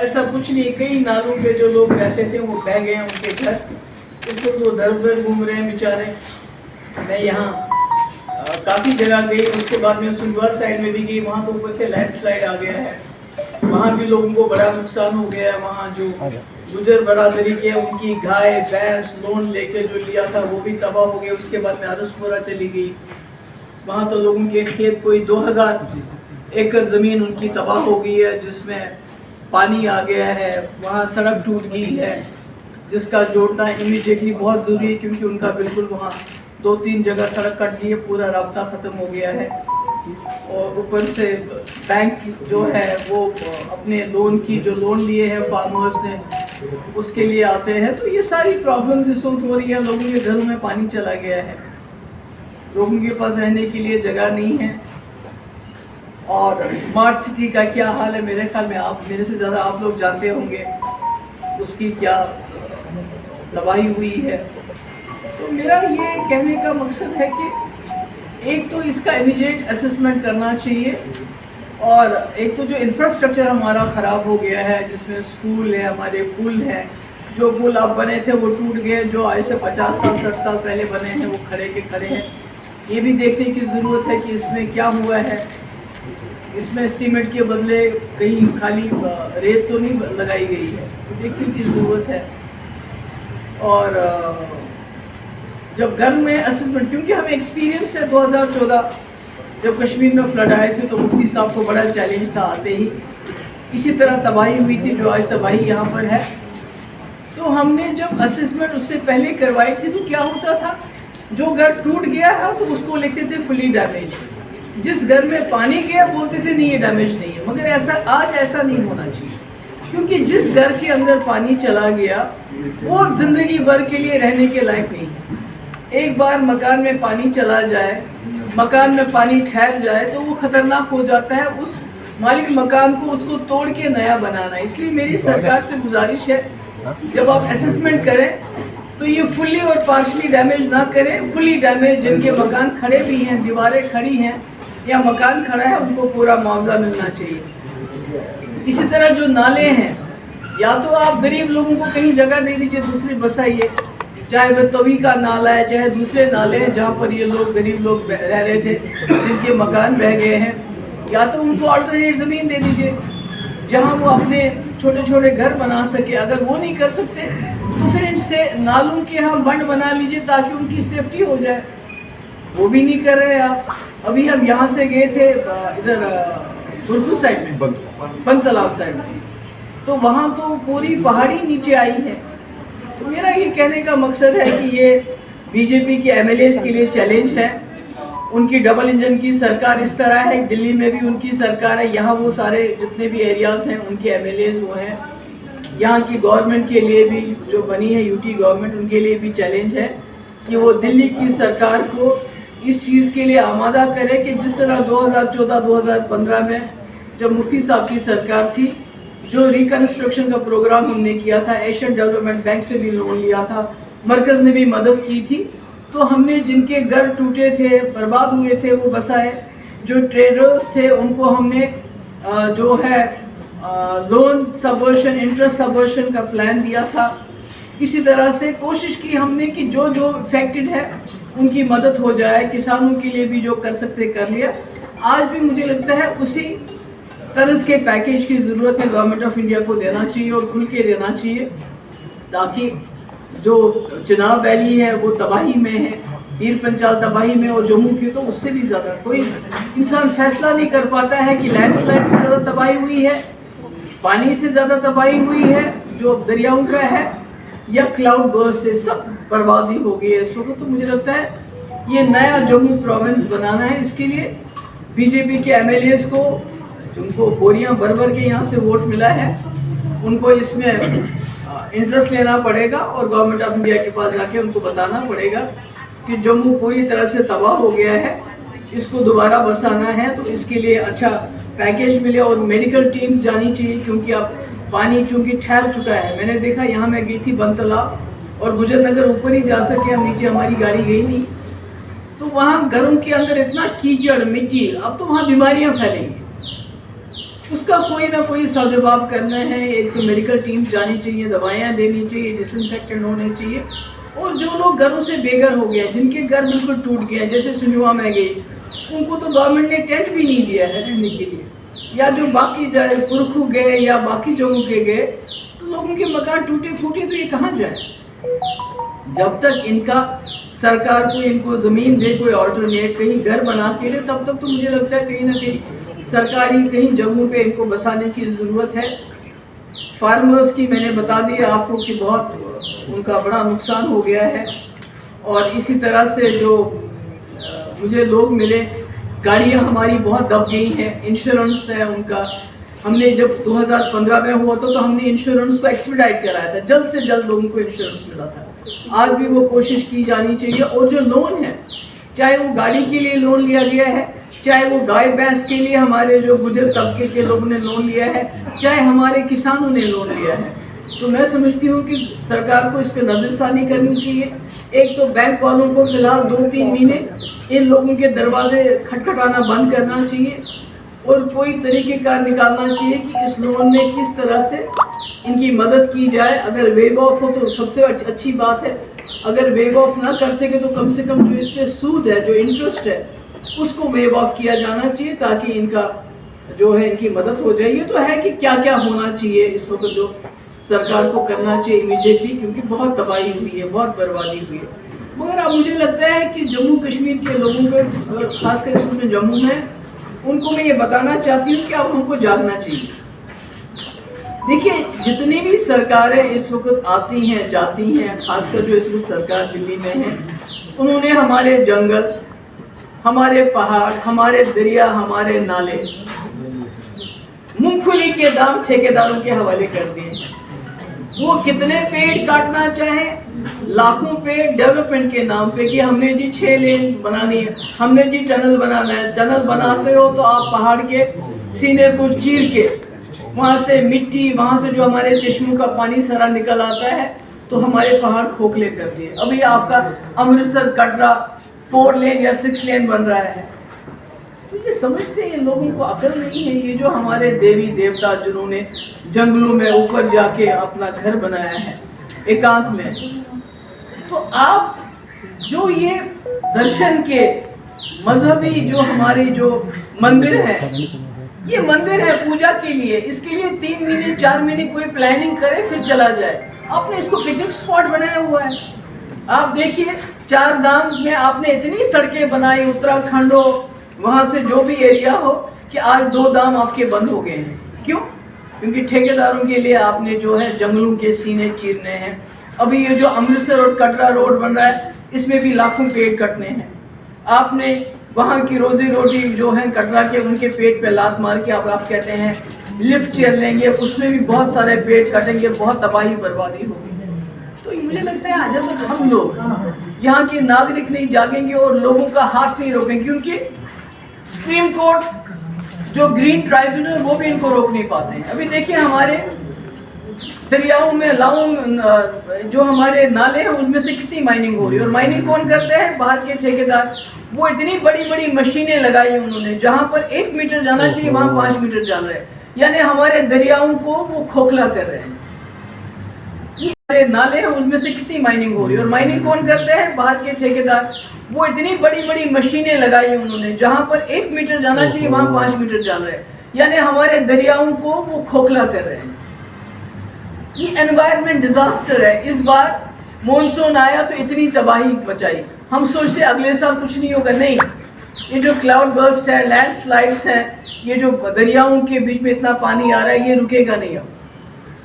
ऐसा कुछ नहीं, कई नालों पे जो लोग रहते थे वो बह गए हैं उनके घर, इस वक्त वो दर दर घूम रहे हैं बेचारे। मैं यहाँ काफ़ी जगह गई, उसके बाद में सुंदरवार साइड में भी गई, वहाँ तो ऊपर से लैंडस्लाइड आ गया है, वहाँ भी लोगों को बड़ा नुकसान हो गया है। वहाँ जो गुजर बरादरी के उनकी गाय भैंस लोन लेके जो लिया था वो भी तबाह हो गया, उसके बाद में अरसपुरा चली गई। वहाँ तो लोगों के खेत कोई 2000 एकड़ ज़मीन उनकी तबाह हो गई है, जिसमें पानी आ गया है। वहाँ सड़क टूट गई है जिसका जोड़ना इमीडिएटली बहुत ज़रूरी है, क्योंकि उनका बिल्कुल वहाँ 2-3 जगह सड़क कट गई है, पूरा रास्ता ख़त्म हो गया है। और ऊपर से बैंक जो है वो अपने लोन की जो लोन लिए हैं फार्मर्स ने उसके लिए आते हैं। तो ये सारी प्रॉब्लम्स इस वक्त हो रही है, लोगों के घरों में पानी चला गया है, लोगों के पास रहने के लिए जगह नहीं है। और स्मार्ट सिटी का क्या हाल है, मेरे ख्याल में आप मेरे से ज़्यादा आप लोग जानते होंगे उसकी क्या तबाही हुई है। तो मेरा ये कहने का मकसद है कि एक तो इसका इमीडिएट असेसमेंट करना चाहिए, और एक तो जो इंफ्रास्ट्रक्चर हमारा ख़राब हो गया है, जिसमें स्कूल है, हमारे पुल हैं, जो पुल अब बने थे वो टूट गए, जो आज से 50 साल 60 साल पहले बने हैं वो खड़े के खड़े हैं। ये भी देखने की ज़रूरत है कि इसमें क्या हुआ है, इसमें सीमेंट के बदले कहीं खाली रेत तो नहीं लगाई गई है, तो देखने की ज़रूरत है। और जब घर में असेसमेंट, क्योंकि हमें एक्सपीरियंस है 2014 जब कश्मीर में फ्लड आए थे तो मुफ्ती साहब को बड़ा चैलेंज था, आते ही इसी तरह तबाही हुई थी जो आज तबाही यहाँ पर है। तो हमने जब असेसमेंट उससे पहले करवाई थी तो क्या होता था, जो घर टूट गया है तो उसको लिखते थे फुली डैमेज, जिस घर में पानी गया बोलते थे नहीं ये डैमेज नहीं है। मगर ऐसा आज ऐसा नहीं होना चाहिए, क्योंकि जिस घर के अंदर पानी चला गया वो ज़िंदगी भर के लिए रहने के लायक नहीं है। एक बार मकान में पानी चला जाए, मकान में पानी ठहर जाए तो वो ख़तरनाक हो जाता है उस मालिक मकान को, उसको तोड़ के नया बनाना। इसलिए मेरी सरकार से गुजारिश है, जब आप असेसमेंट करें तो ये फुल्ली और पार्शली डैमेज ना करें। फुल्ली डैमेज जिनके मकान खड़े भी हैं, दीवारें खड़ी हैं या मकान खड़ा है, उनको पूरा मुआवजा मिलना चाहिए। इसी तरह जो नाले हैं, या तो आप गरीब लोगों को कहीं जगह दे दीजिए, दूसरी बसाइए, चाहे वह तवी का नाला है चाहे दूसरे नाले हैं जहाँ पर ये लोग गरीब लोग रह रहे थे, जिनके मकान बह गए हैं, या तो उनको अल्टरनेट ज़मीन दे दीजिए जहाँ वो अपने छोटे छोटे घर बना सके। अगर वो नहीं कर सकते तो फिर इनसे नालों के हम बंड बना लीजिए ताकि उनकी सेफ्टी हो जाए। वो भी नहीं कर रहे आप। अभी हम यहाँ से गए थे इधर गुरकुल साइड में, बंद तालाब साइड में, तो वहाँ तो पूरी पहाड़ी नीचे आई है। तो मेरा ये कहने का मकसद है कि ये बीजेपी के एमएलएस के लिए चैलेंज है। उनकी डबल इंजन की सरकार इस तरह है, दिल्ली में भी उनकी सरकार है, यहाँ वो सारे जितने भी एरियाज़ हैं उनके एमएलएस वो हैं। यहाँ की गवर्नमेंट के लिए भी जो बनी है यूटी गवर्नमेंट, उनके लिए भी चैलेंज है कि वो दिल्ली की सरकार को इस चीज़ के लिए आमादा करे कि जिस तरह 2014-2015 में जब मुफ्ती साहब की सरकार थी, जो रिकन्स्ट्रक्शन का प्रोग्राम हमने किया था, एशियन डेवलपमेंट बैंक से भी लोन लिया था, मरकज़ ने भी मदद की थी, तो हमने जिनके घर टूटे थे, बर्बाद हुए थे, वो बसाए। जो ट्रेडर्स थे उनको हमने जो है लोन सबवर्शन, इंटरेस्ट सबवर्शन का प्लान दिया था। इसी तरह से कोशिश की हमने कि जो जो इफेक्टेड है उनकी मदद हो जाए। किसानों के लिए भी जो कर सकते कर लिया। आज भी मुझे लगता है उसी तरह के पैकेज की ज़रूरत है, गवर्नमेंट ऑफ इंडिया को देना चाहिए और खुल के देना चाहिए, ताकि जो चिनाब वैली है वो तबाही में है, पीर पंचाल तबाही में, और जम्मू की तो उससे भी ज़्यादा। कोई इंसान फैसला नहीं कर पाता है कि लैंडस्लाइड से ज़्यादा तबाही हुई है, पानी से ज़्यादा तबाही हुई है जो दरियाओं का है, या क्लाउड बर्स्ट से सब बर्बादी हो गई है इस वक्त। तो मुझे लगता है ये नया जम्मू प्रोविंस बनाना है। इसके लिए बीजेपी के एमएलएस को, जिनको बोरियां भर भर के यहाँ से वोट मिला है, उनको इसमें इंटरेस्ट लेना पड़ेगा और गवर्नमेंट ऑफ इंडिया के पास जाके उनको बताना पड़ेगा कि जम्मू पूरी तरह से तबाह हो गया है, इसको दोबारा बसाना है। तो इसके लिए अच्छा पैकेज मिले और मेडिकल टीम्स जानी चाहिए, क्योंकि अब पानी चूँकि ठहर चुका है। मैंने देखा, यहाँ मैं गई थी बंद तालाब और गुजर नगर ऊपर ही जा सके हम, नीचे हमारी गाड़ी गई नहीं। तो वहाँ घरों के अंदर इतना कीचड़ मिट्टी, अब तो वहाँ बीमारियाँ फैलेंगी। उसका कोई ना कोई सदुपयोग करना है। एक तो मेडिकल टीम जानी चाहिए, दवाइयाँ देनी चाहिए, डिसइंफेक्टेंट होने चाहिए। और जो लोग घरों से बेघर हो गए, जिनके घर बिल्कुल टूट गए, जैसे सुनवा में गई, उनको तो गवर्नमेंट ने टेंट भी नहीं दिया है रहने के लिए, या जो बाकी जाए पुरखू गए या बाकी जगहों के गए, तो लोगों के मकान टूटे फूटे, तो ये कहाँ जाए। जब तक इनका सरकार को इनको ज़मीन दे, कोई ऑल्टरनेट कहीं घर बना के ले, तब तक तो मुझे लगता है कहीं ना कहीं सरकारी कहीं जगहों पे इनको बसाने की ज़रूरत है। फार्मर्स की मैंने बता दिया आपको कि बहुत उनका बड़ा नुकसान हो गया है। और इसी तरह से जो मुझे लोग मिले, गाड़ियाँ हमारी बहुत दब गई हैं, इंश्योरेंस है उनका। हमने जब 2015 में हुआ तो हमने इंश्योरेंस को एक्सपीडाइट कराया था, जल्द से जल्द लोगों को इंश्योरेंस मिला था। आज भी वो कोशिश की जानी चाहिए। और जो लोन है, चाहे वो गाड़ी के लिए लोन लिया गया है, चाहे वो गाय भैंस के लिए हमारे जो गुजर तबके के लोगों ने लोन लिया है, चाहे हमारे किसानों ने लोन लिया है, तो मैं समझती हूँ कि सरकार को इस पर नज़रसानी करनी चाहिए। एक तो बैंक वालों को फिलहाल 2-3 महीने इन लोगों के दरवाजे खटखटाना बंद करना चाहिए और कोई तरीक़ेकार निकालना चाहिए कि इस लोन में किस तरह से इनकी मदद की जाए। अगर वेव ऑफ हो तो सबसे अच्छी बात है, अगर वेव ऑफ ना कर सके तो कम से कम जो इस पर सूद है, जो इंटरेस्ट है, उसको वेव ऑफ किया जाना चाहिए, ताकि इनका जो है इनकी मदद हो जाए। ये तो है कि क्या क्या होना चाहिए इस वक्त जो सरकार को करना चाहिए इमीडिएटली, क्योंकि बहुत तबाही हुई है, बहुत बर्बादी हुई है। मगर अब मुझे लगता है कि जम्मू कश्मीर के लोगों को, खासकर इसमें जम्मू में, उनको मैं ये बताना चाहती हूँ कि अब हमको जागना चाहिए। देखिए, जितनी भी सरकारें इस वक्त आती हैं जाती हैं, खासकर जो इस वक्त सरकार दिल्ली में है, उन्होंने हमारे जंगल, हमारे पहाड़, हमारे दरिया, हमारे नाले, मूंगफली के दाम ठेकेदारों के हवाले कर दिए। वो कितने पेड़ काटना चाहे, लाखों पेड़ डेवलपमेंट के नाम पे, कि हमने जी 6 लेन बनानी है, हमने जी टनल बनाना है। टनल बनाते हो तो आप पहाड़ के सीने को चीर के वहाँ से मिट्टी, वहाँ से जो हमारे चश्मों का पानी सारा निकल आता है, तो हमारे पहाड़ खोखले कर दिए। अभी आपका अमृतसर कटरा 4 लेन या 6 लेन बन रहा है। तो ये समझते हैं, लोगों को अकल नहीं है। ये जो हमारे देवी देवता जिन्होंने जंगलों में ऊपर जाके अपना घर बनाया है एकांत में, तो आप जो ये दर्शन के मजहबी जो हमारे जो मंदिर है, ये मंदिर है पूजा के लिए, इसके लिए 3 महीने 4 महीने कोई प्लानिंग करे फिर चला जाए। आपने इसको पिकनिक स्पॉट बनाया हुआ है। आप देखिए, 4 धाम में आपने इतनी सड़कें बनाई, उत्तराखंड हो, वहाँ से जो भी एरिया हो, कि आज 2 धाम आपके बंद हो गए हैं। क्यों? क्योंकि ठेकेदारों के लिए आपने जो है जंगलों के सीने चीरने हैं। अभी ये जो अमृतसर और कटरा रोड बन रहा है, इसमें भी लाखों पेड़ कटने हैं। आपने वहाँ की रोजी रोटी जो है कटरा के, उनके पेट पे लात मार के आप कहते हैं लिफ्ट चेयर लेंगे, उसमें भी बहुत सारे पेड़ कटेंगे, बहुत तबाही बर्बादी होगी। तो मुझे लगता है आज तक हम लोग यहाँ के नागरिक नहीं जागेंगे और लोगों का हाथ नहीं रोकेंगे, क्योंकि सुप्रीम कोर्ट, जो ग्रीन ट्राइब्यूनल, वो भी इनको रोक नहीं पाते हैं। अभी देखिए, हमारे दरियाओं में, लाओं, जो हमारे नाले हैं, उनमें से कितनी माइनिंग हो रही है। और माइनिंग कौन करते हैं? बाहर के ठेकेदार। वो इतनी बड़ी बड़ी मशीनें लगाई उन्होंने, जहाँ पर 1 मीटर जाना चाहिए वहाँ 5 मीटर जान रहे हैं, यानी हमारे दरियाओं को वो खोखला कर रहे हैं। ये नाले हैं, उनमें से कितनी माइनिंग हो रही है। और माइनिंग कौन करते हैं? बाहर के ठेकेदार। वो इतनी बड़ी बड़ी मशीनें लगाई उन्होंने, जहाँ पर 1 मीटर जाना चाहिए वहाँ 5 मीटर जान रहे हैं, यानी हमारे दरियाओं को वो खोखला कर रहे हैं। ये एनवायरनमेंट डिजास्टर है। इस बार मॉनसून आया तो इतनी तबाही मचाई, हम सोचते अगले साल कुछ नहीं होगा। नहीं, ये जो क्लाउड बर्स्ट है, लैंडस्लाइड्स हैं, ये जो दरियाओं के बीच में इतना पानी आ रहा है, ये रुकेगा नहीं अब,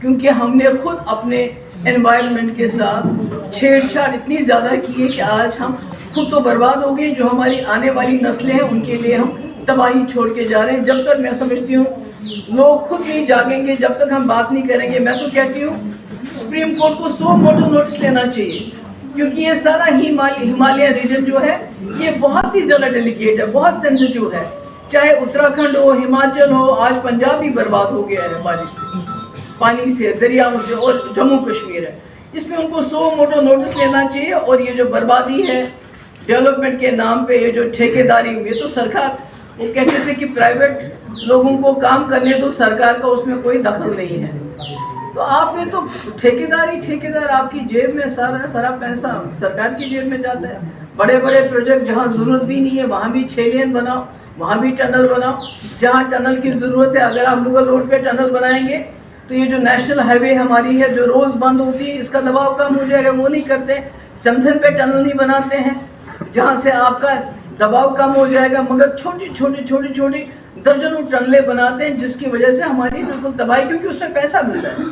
क्योंकि हमने खुद अपने एनवायरनमेंट के साथ छेड़छाड़ इतनी ज़्यादा की है कि आज हम खुद तो बर्बाद हो गए, जो हमारी आने वाली नस्लें हैं उनके लिए हम तबाही छोड़ के जा रहे हैं। जब तक, मैं समझती हूँ, लोग खुद नहीं जागेंगे, जब तक हम बात नहीं करेंगे। मैं तो कहती हूँ सुप्रीम कोर्ट को 100 मोटर नोटिस लेना चाहिए, क्योंकि ये सारा हिमालय रीजन जो है, ये बहुत ही ज़्यादा डेलिकेट है, बहुत सेंसिटिव है। चाहे उत्तराखंड हो, हिमाचल हो, आज पंजाब भी बर्बाद हो गया है बारिश से, पानी से, दरियाओं से, और जम्मू कश्मीर है। इसमें उनको 100 मोटर नोटिस लेना चाहिए। और ये जो बर्बादी है डेवलपमेंट के नाम पे, ये जो ठेकेदारी, ये तो सरकार वो कहते थे कि प्राइवेट लोगों को काम करने दो, सरकार का उसमें कोई दखल नहीं है। तो आप में तो ठेकेदार, आपकी जेब में सारा पैसा सरकार की जेब में जाता है। बड़े बड़े प्रोजेक्ट जहाँ ज़रूरत भी नहीं है वहाँ भी 6 लेन बनाओ, वहाँ भी टनल बनाओ। जहाँ टनल की ज़रूरत है, अगर आप मुगल रोड पे टनल बनाएंगे तो ये जो नेशनल हाईवे हमारी है जो रोज़ बंद होती है, इसका दबाव कम हो जाएगा। वो नहीं करते। समथन पे टनल नहीं बनाते हैं जहाँ से आपका दबाव कम हो जाएगा, मगर छोटी दर्जनों टनलें बनाते हैं, जिसकी वजह से हमारी बिल्कुल तबाही, क्योंकि उसमें पैसा मिल रहा है।